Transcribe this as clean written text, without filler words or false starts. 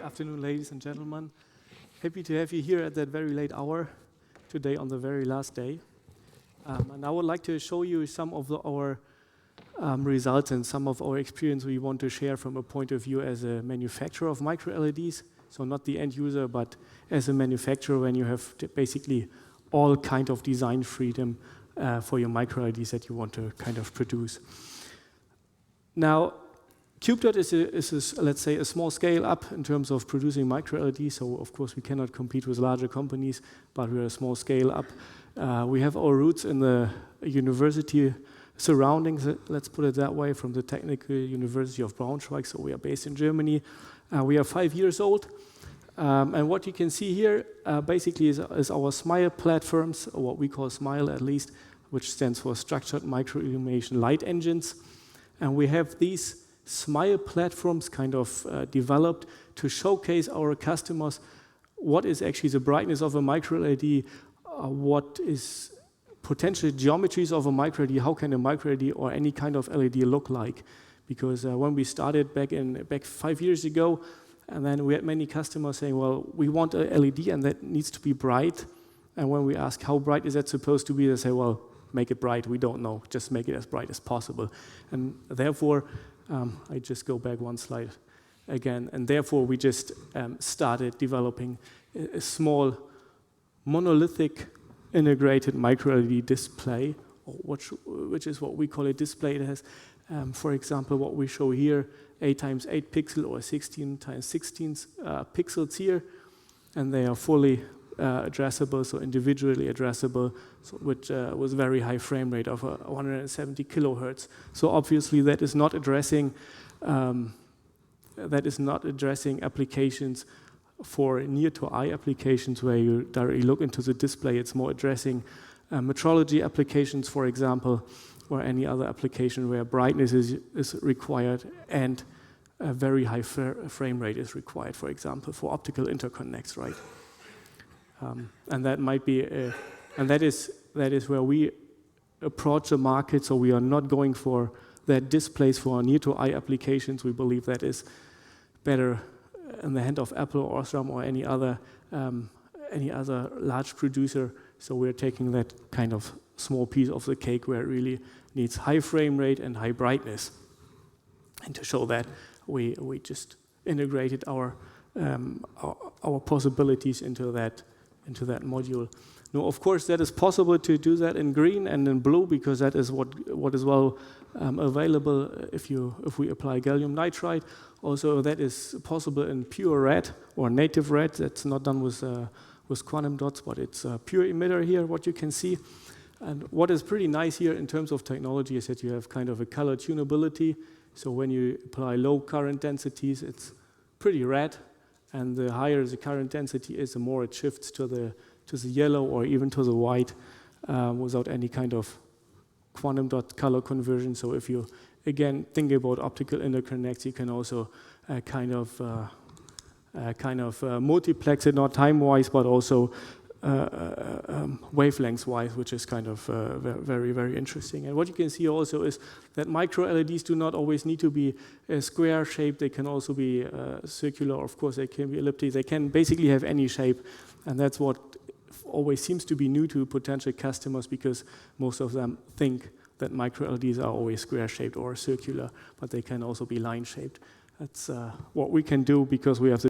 afternoon, ladies and gentlemen. Happy to have you here at that very late hour today on the very last day. And I would like to show you some of our results and some of our experience we want to share from a point of view as a manufacturer of micro-LEDs. So not the end user, but as a manufacturer when you have basically all kind of design freedom for your micro-LEDs that you want to kind of produce. Now, QubeDot is let's say, a small scale up in terms of producing micro-LEDs. So of course we cannot compete with larger companies, but we're a small scale up. We have our roots in the university surroundings, let's put it that way, from the Technical University of Braunschweig. So we are based in Germany. We are 5 years old. And what you can see here basically is our SMILE platforms, or what we call SMILE at least, which stands for Structured Micro Illumination Light Engines. And we have these SMILE platforms kind of developed to showcase our customers what is actually the brightness of a micro-LED, what is potential geometries of a micro-LED, how can a micro-LED or any kind of LED look like. Because when we started back 5 years ago, and then we had many customers saying, well, we want a LED and that needs to be bright. And when we ask how bright is that supposed to be, they say, well, make it bright, we don't know, just make it as bright as possible. And therefore, I just go back one slide again, and therefore we just started developing a small monolithic integrated micro-LED display, which is what we call a display. It has, for example, what we show here, 8x8 pixel or 16x16 pixels here, and they are fully addressable, so individually addressable, so which was very high frame rate of 170 kilohertz. So obviously that is not addressing applications for near-to-eye applications where you directly look into the display. It's more addressing metrology applications, for example, or any other application where brightness is required and a very high frame rate is required, for example, for optical interconnects, right? And that might be, and that is where we approach the market. So we are not going for that displays for near-to-eye applications. We believe that is better in the hand of Apple or Osram or any other large producer. So we're taking that kind of small piece of the cake where it really needs high frame rate and high brightness. And to show that, we just integrated our possibilities into that module. Now, of course, that is possible to do that in green and in blue because that is what is well available if we apply gallium nitride. Also, that is possible in pure red or native red. That's not done with quantum dots, but it's a pure emitter here, what you can see. And what is pretty nice here in terms of technology is that you have kind of a color tunability. So when you apply low current densities, it's pretty red. And the higher the current density is, the more it shifts to the yellow or even to the white without any kind of quantum dot color conversion. So if you, again, think about optical interconnects, you can also kind of multiplex it, not time-wise, but also wavelengths-wise, which is kind of very, very interesting. And what you can see also is that micro-LEDs do not always need to be square shaped. They can also be circular. Of course, they can be elliptic. They can basically have any shape. And that's what always seems to be new to potential customers because most of them think that micro-LEDs are always square shaped or circular, but they can also be line shaped. That's what we can do because we have the